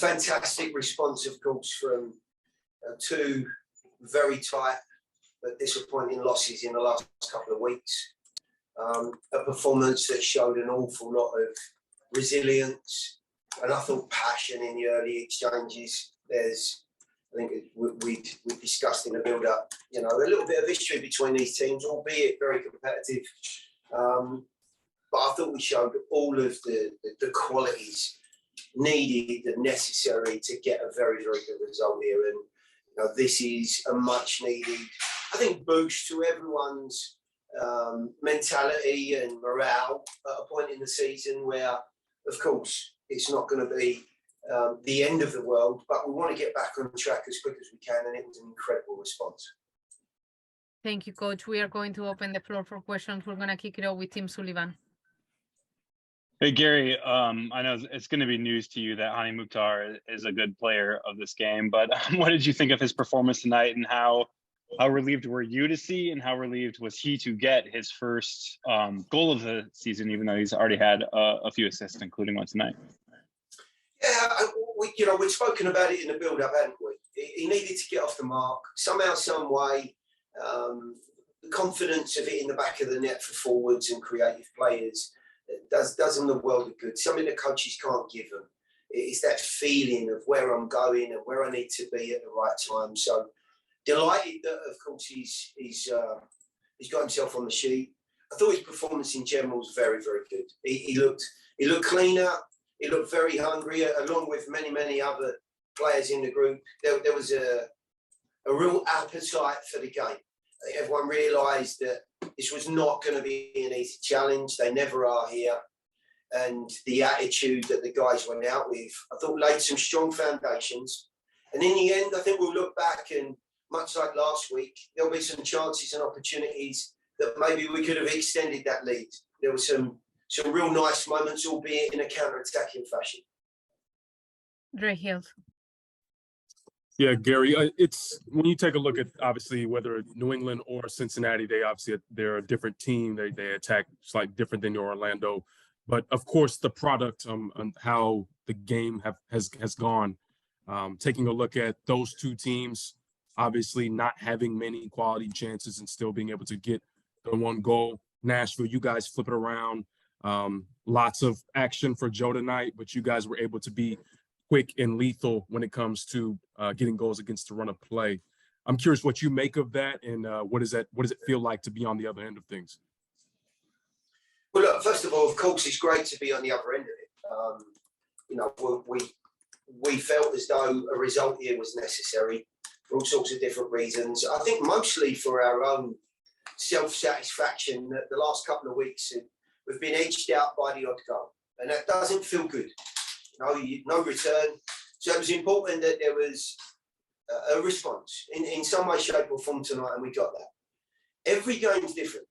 fantastic response, of course, from two very tight but disappointing losses in the last couple of weeks. A performance that showed an awful lot of resilience and I thought passion in the early exchanges. I think we discussed in the build-up, a little bit of history between these teams, albeit very competitive. But I thought we showed all of the qualities needed and necessary to get a very, very good result here. And this is a much needed, I think, boost to everyone's mentality and morale at a point in the season where, of course, it's not going to be the end of the world, but we want to get back on track as quick as we can, and it was an incredible response. Thank you, Coach. We are going to open the floor for questions. We're going to kick it off with Tim Sullivan. Hey, Gary, I know it's going to be news to you that Hani Mukhtar is a good player of this game, but what did you think of his performance tonight, and how relieved were you to see, and how relieved was he to get his first goal of the season, even though he's already had a few assists, including one tonight? Yeah, we've spoken about it in the build-up, haven't we? He needed to get off the mark somehow, some way. The confidence of hitting the back of the net for forwards and creative players does them the world of good. Something that coaches can't give them. It's that feeling of where I'm going and where I need to be at the right time. So delighted that, of course, he's got himself on the sheet. I thought his performance in general was very, very good. He looked cleaner. He looked very hungry, along with many, many other players in the group. There was a real appetite for the game. I think everyone realised that this was not going to be an easy challenge. They never are here. And the attitude that the guys went out with, I thought, laid some strong foundations. And in the end, I think we'll look back and, much like last week, there'll be some chances and opportunities that maybe we could have extended that lead. There were some real nice moments, albeit in a counter-attacking fashion. Dre Hills. Yeah, Gary, it's when you take a look at, obviously, whether New England or Cincinnati, they're a different team. They attack slightly different than your Orlando. But, of course, the product on how the game has gone, taking a look at those two teams, obviously not having many quality chances and still being able to get the one goal. Nashville, you guys flip it around. Lots of action for Joe tonight, but you guys were able to be quick and lethal when it comes to getting goals against the run of play. I'm curious what you make of that, and what does it feel like to be on the other end of things? Well, look, first of all, of course, it's great to be on the other end of it. We felt as though a result here was necessary for all sorts of different reasons. I think mostly for our own self-satisfaction that the last couple of weeks we've been edged out by the odd goal, and that doesn't feel good. No return. So it was important that there was a response in some way, shape or form tonight, and we got that. Every game's different.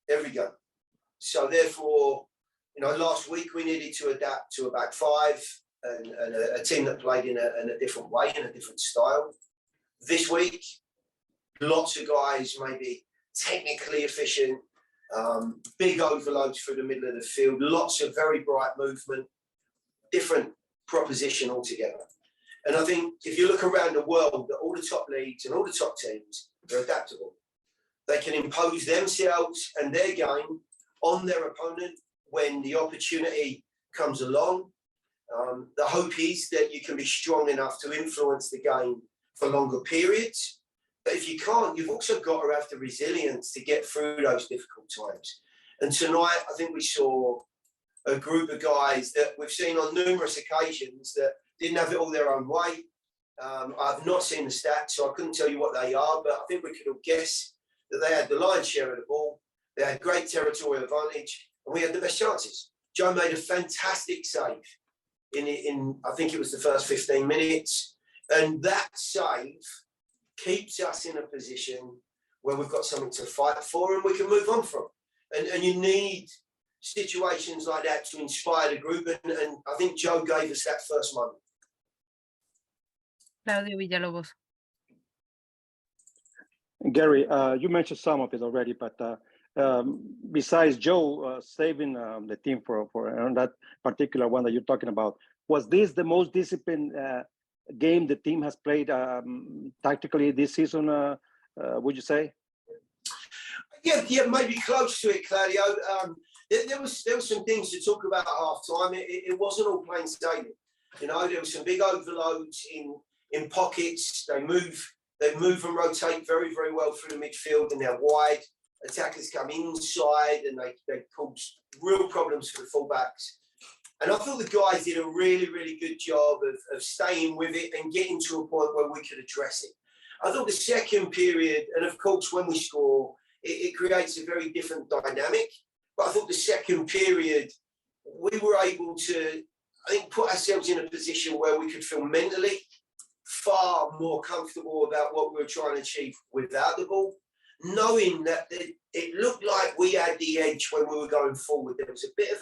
Every game. So therefore, last week we needed to adapt to a back five and a team that played in a different way, in a different style. This week, lots of guys maybe technically efficient, big overloads through the middle of the field, lots of very bright movement, different proposition altogether. And I think if you look around the world, all the top leagues and all the top teams, they're adaptable. They can impose themselves and their game on their opponent when the opportunity comes along. The hope is that you can be strong enough to influence the game for longer periods. But if you can't, you've also got to have the resilience to get through those difficult times. And tonight, I think we saw a group of guys that we've seen on numerous occasions that didn't have it all their own way. I've not seen the stats, so I couldn't tell you what they are, but I think we could all guess that they had the lion's share of the ball. They had great territorial advantage, and we had the best chances. Joe made a fantastic save in I think it was the first 15 minutes, and that save keeps us in a position where we've got something to fight for and we can move on from. And you need situations like that to inspire the group, and I think Joe gave us that first moment. Claudio Villalobos. Gary, you mentioned some of it already, but besides Joe saving the team for on that particular one that you're talking about, Was this the most disciplined game the team has played tactically this season, would you say? Yeah, maybe close to it, Claudio. There was some things to talk about at half time. It wasn't all plain sailing. You know, there were some big overloads in pockets. They move and rotate very, very well through the midfield, and they're wide. Attackers come inside, and they cause real problems for the fullbacks. And I thought the guys did a really, really good job of staying with it and getting to a point where we could address it. I thought the second period, and of course when we score, it creates a very different dynamic. But I thought the second period, we were able to, I think, put ourselves in a position where we could feel mentally far more comfortable about what we were trying to achieve without the ball, knowing that it looked like we had the edge when we were going forward. There was a bit of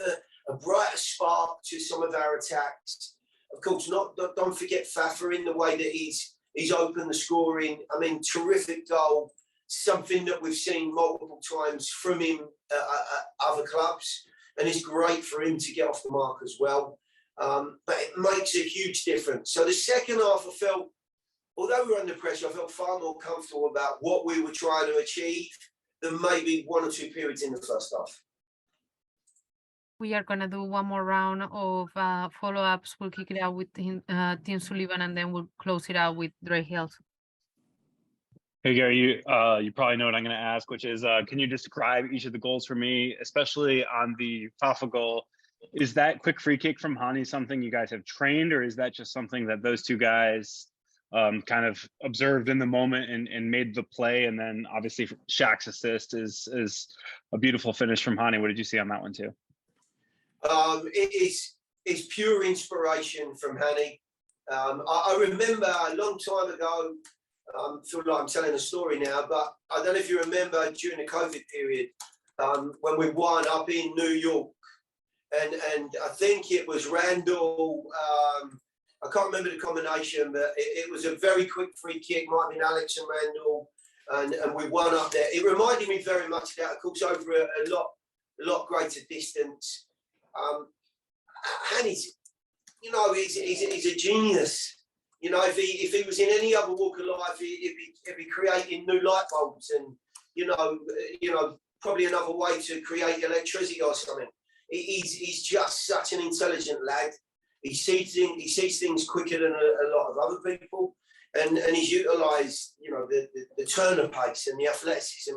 a brighter spark to some of our attacks. Of course, don't forget Fafa in the way that he's opened the scoring. I mean, terrific goal, something that we've seen multiple times from him at other clubs, and it's great for him to get off the mark as well. But it makes a huge difference. So the second half, I felt, although we were under pressure, I felt far more comfortable about what we were trying to achieve than maybe one or two periods in the first half. We are going to do one more round of follow-ups. We'll kick it out with Tim Sullivan, and then we'll close it out with Dre Hills. Hey, Gary, you probably know what I'm going to ask, which is, can you describe each of the goals for me, especially on the Fafa goal? Is that quick free kick from Hani something you guys have trained, or is that just something that those two guys kind of observed in the moment and made the play? And then obviously Shaq's assist is a beautiful finish from Hani. What did you see on that one too? It's pure inspiration from Hani. I remember a long time ago, feel like I'm telling a story now, but I don't know if you remember during the COVID period, when we won up in New York, and I think it was Randall, I can't remember the combination, but it was a very quick free kick, might have been Alex and Randall, and we won up there. It reminded me very much of that, of course, over a lot greater distance. And he's a genius. You know, if he was in any other walk of life, he'd be creating new light bulbs and you know probably another way to create electricity or something. He's just such an intelligent lad. He sees things quicker than a lot of other people, and he's utilised the turner pace and the athleticism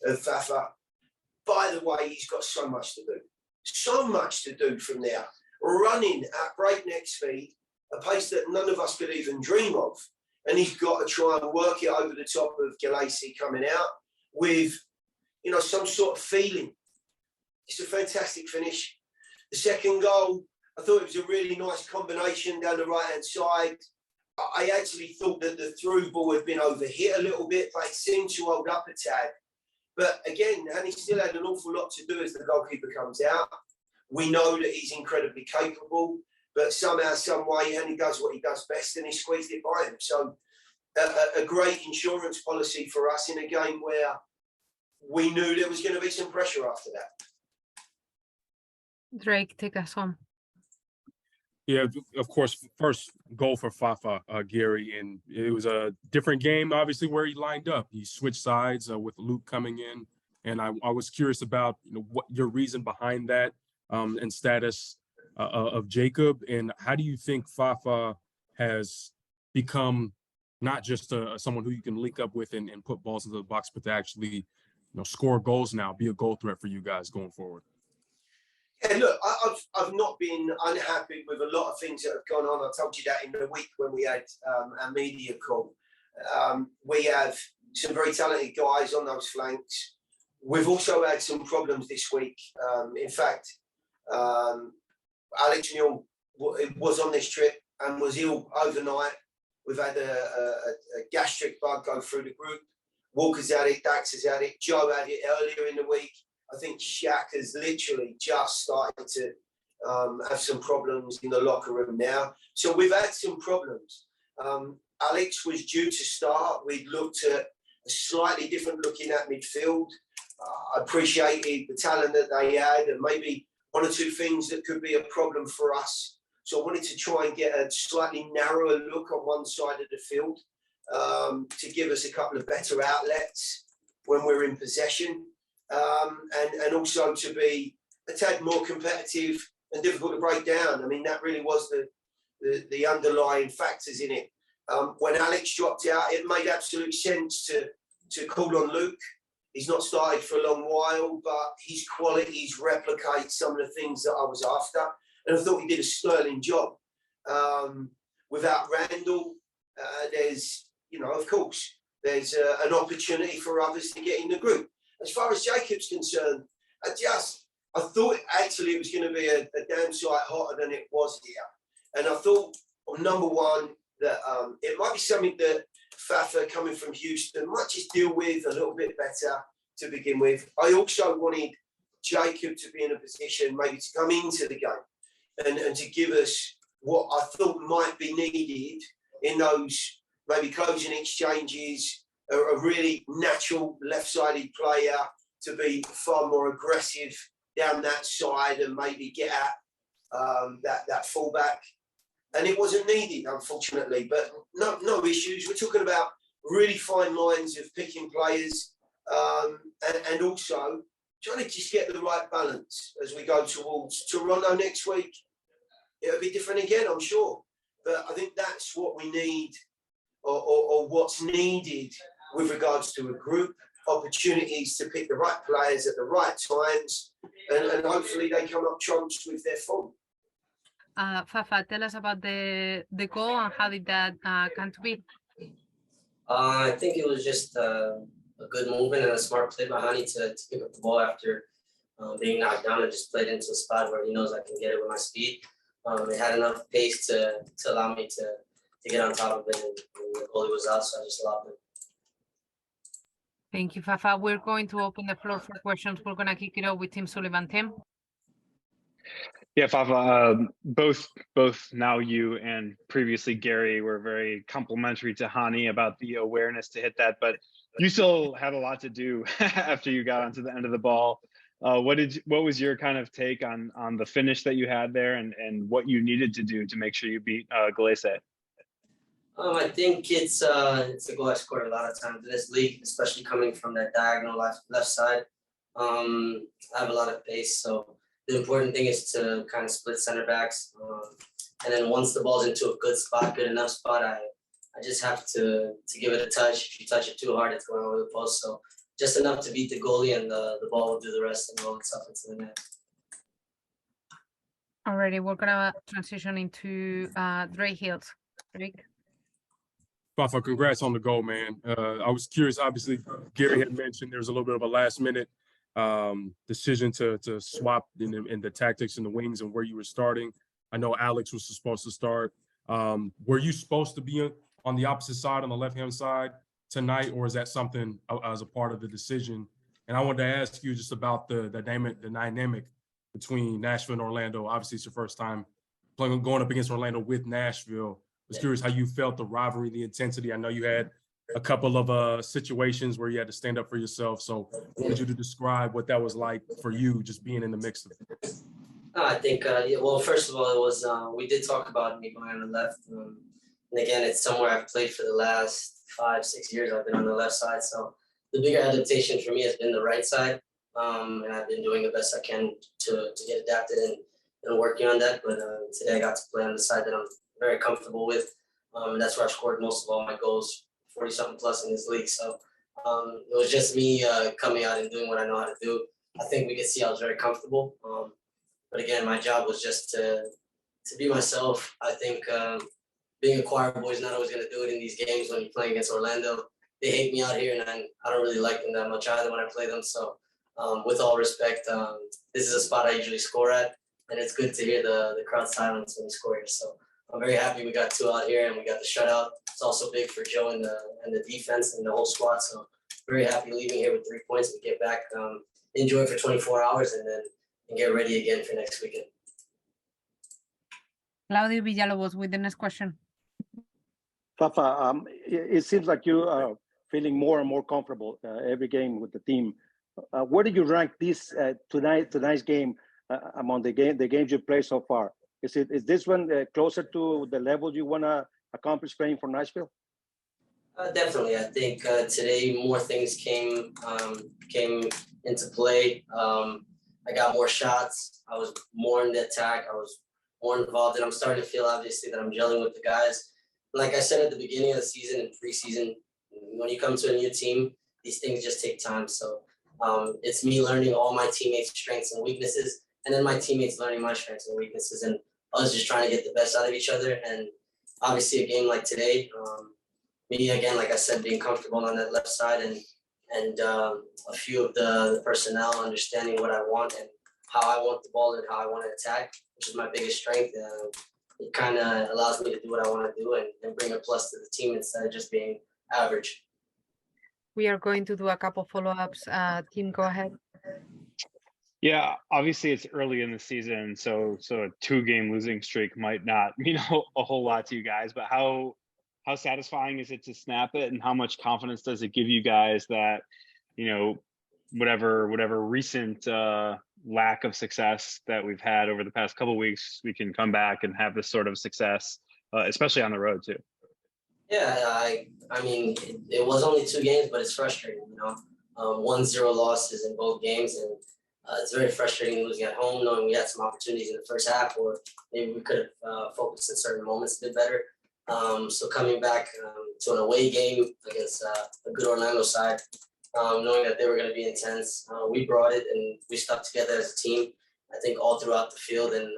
of Fafa. By the way, he's got so much to do from there, running at breakneck speed, a pace that none of us could even dream of, and he's got to try and work it over the top of Galacy coming out with some sort of feeling. It's a fantastic finish. The second goal, I thought it was a really nice combination down the right-hand side. I actually thought that the through ball had been overhit a little bit, but it seemed to hold up a tad. But again, and he still had an awful lot to do as the goalkeeper comes out. We know that he's incredibly capable, but somehow, some way, and he does what he does best, and he squeezed it by him. So a great insurance policy for us in a game where we knew there was going to be some pressure after that. Drake, take us home. Yeah, of course, first goal for Fafa, Gary, and it was a different game, obviously, where he lined up. He switched sides with Luke coming in, and I was curious about what your reason behind that and status of Jacob, and how do you think Fafa has become not just someone who you can link up with and put balls into the box, but to actually score goals now, be a goal threat for you guys going forward? Yeah, look, I've not been unhappy with a lot of things that have gone on. I told you that in the week when we had our media call. We have some very talented guys on those flanks. We've also had some problems this week. In fact, Alex Mule was on this trip and was ill overnight. We've had a gastric bug go through the group. Walker's had it, Dax has had it, Joe had it earlier in the week. I think Shaq has literally just started to have some problems in the locker room now. So we've had some problems. Alex was due to start. We'd looked at a slightly different looking at midfield. I appreciated the talent that they had and maybe one or two things that could be a problem for us So I wanted to try and get a slightly narrower look on one side of the field to give us a couple of better outlets when we're in possession, and also to be a tad more competitive and difficult to break down. I mean, that really was the underlying factors in it. When Alex dropped out, it made absolute sense to call on Luke. He's not started for a long while, but his qualities replicate some of the things that I was after. And I thought he did a sterling job. Without Randall, there's, of course, there's an opportunity for others to get in the group. As far as Jacob's concerned, I thought actually it was going to be a damn sight hotter than it was here. And I thought, number one, that it might be something that Fafa, coming from Houston, might just deal with a little bit better to begin with. I also wanted Jacob to be in a position maybe to come into the game and to give us what I thought might be needed in those maybe closing exchanges, a really natural left-sided player to be far more aggressive down that side and maybe get at that fullback. And it wasn't needed, unfortunately, but no issues. We're talking about really fine lines of picking players and also trying to just get the right balance as we go towards Toronto next week. It'll be different again, I'm sure. But I think that's what we need or what's needed with regards to a group, opportunities to pick the right players at the right times, and hopefully they come up trumps with their form. Fafa, tell us about the goal and how did that come to be? I think it was just a good movement and a smart play by Hani to pick up the ball after being knocked down and just played into a spot where he knows I can get it with my speed. It had enough pace to allow me to get on top of it, and the goalie was out, so I just allowed him. Thank you, Fafa. We're going to open the floor for questions. We're going to kick it off with Tim Sullivan. Tim? Yeah, Fafa, both now you and previously Gary were very complimentary to Hani about the awareness to hit that, but you still had a lot to do after you got onto the end of the ball. What was your kind of take on the finish that you had there and what you needed to do to make sure you beat Galese? I think it's a goal I scored a lot of times in this league, especially coming from that diagonal left side. I have a lot of pace, so the important thing is to kind of split center backs. And then once the ball's into a good spot, good enough spot, I just have to give it a touch. If you touch it too hard, it's going over the post. So just enough to beat the goalie, and the ball will do the rest and roll itself into the net. Alrighty, we're gonna transition into Dre Hills. Rick? Fafa, congrats on the goal, man. I was curious, obviously, Gary had mentioned there was a little bit of a last minute decision to swap in the tactics and the wings and where you were starting. I know Alex was supposed to start. Were you supposed to be on the opposite side, on the left-hand side tonight, or is that something as a part of the decision? And I wanted to ask you just about the dynamic between Nashville and Orlando. Obviously, it's your first time going up against Orlando with Nashville. I was curious how you felt the rivalry, the intensity. I know you had a couple of situations where you had to stand up for yourself. So I wanted you to describe what that was like for you, just being in the mix of it. I think, well, first of all, it was, we did talk about me going on the left. And again, it's somewhere I've played for the last 5-6 years. I've been on the left side. So the bigger adaptation for me has been the right side. And I've been doing the best I can to get adapted and working on that. But today I got to play on the side that I'm very comfortable with. And that's where I've scored most of all my goals, 40-something plus in this league. So it was just me coming out and doing what I know how to do. I think we could see I was very comfortable. But again, my job was just to be myself. I think being a choir boy is not always going to do it in these games when you're playing against Orlando. They hate me out here, and I don't really like them that much either when I play them. So with all respect, this is a spot I usually score at, and it's good to hear the crowd silence when we score here. So I'm very happy we got 2 out here and we got the shutout. It's also big for Joe and the defense and the whole squad. So very happy leaving here with 3 points to get back, enjoy for 24 hours and then get ready again for next weekend. Claudio Villalobos with the next question. Fafa, it seems like you are feeling more and more comfortable every game with the team. Where do you rank this tonight's game among the games you played so far? Is this one closer to the level you want to accomplish playing for Nashville? Definitely, I think today more things came into play. I got more shots. I was more in the attack. I was more involved, and I'm starting to feel obviously that I'm gelling with the guys. Like I said at the beginning of the season and preseason, when you come to a new team, these things just take time. So it's me learning all my teammates' strengths and weaknesses, and then my teammates learning my strengths and weaknesses, and us just trying to get the best out of each other. And obviously, a game like today, me again, like I said, being comfortable on that left side, and a few of the personnel understanding what I want and how I want the ball and how I want to attack, which is my biggest strength. It kind of allows me to do what I want to do and bring a plus to the team instead of just being average. We are going to do a couple follow-ups. Team, go ahead. Yeah, obviously it's early in the season, so a 2-game losing streak might not mean a whole lot to you guys. But how satisfying is it to snap it, and how much confidence does it give you guys that, whatever recent lack of success that we've had over the past couple of weeks, we can come back and have this sort of success, especially on the road too? Yeah, I mean, it was only 2 games, but it's frustrating, 1-0 losses in both games, and it's very frustrating losing at home, knowing we had some opportunities in the first half, or maybe we could have focused in certain moments a bit better. So coming back to an away game against a good Orlando side, knowing that they were going to be intense, we brought it and we stuck together as a team. I think all throughout the field and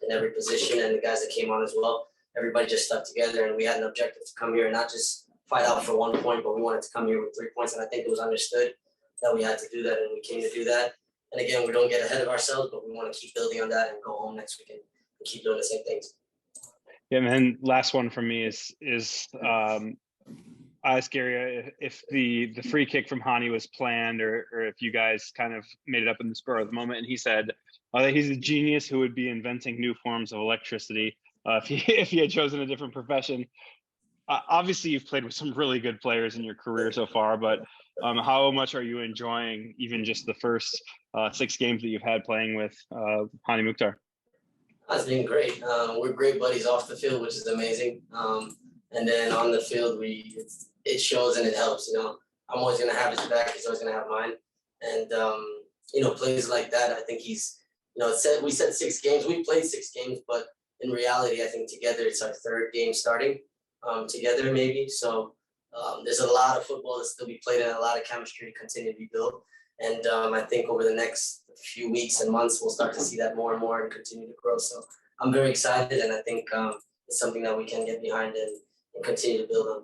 in every position, and the guys that came on as well, everybody just stuck together, and we had an objective to come here and not just fight out for 1 point, but we wanted to come here with 3 points. And I think it was understood that we had to do that, and we came to do that. And again, we don't get ahead of ourselves, but we want to keep building on that and go home next week and keep doing the same things. Yeah, man. Last one from me is I asked Gary if the free kick from Hani was planned, or if you guys kind of made it up in the spur of the moment, and he said that he's a genius who would be inventing new forms of electricity if he had chosen a different profession. Obviously, you've played with some really good players in your career so far, but how much are you enjoying even just the first 6 games that you've had playing with Hani Mukhtar? It's been great. We're great buddies off the field, which is amazing. And then on the field, it shows and it helps. I'm always going to have his back. He's always going to have mine. And, plays like that, I think he's, we said 6 games. We played 6 games, but in reality, I think together it's our 3rd game starting together maybe. So there's a lot of football to still be played and a lot of chemistry to continue to be built. And I think over the next few weeks and months, we'll start to see that more and more and continue to grow. So I'm very excited, and I think it's something that we can get behind and continue to build on.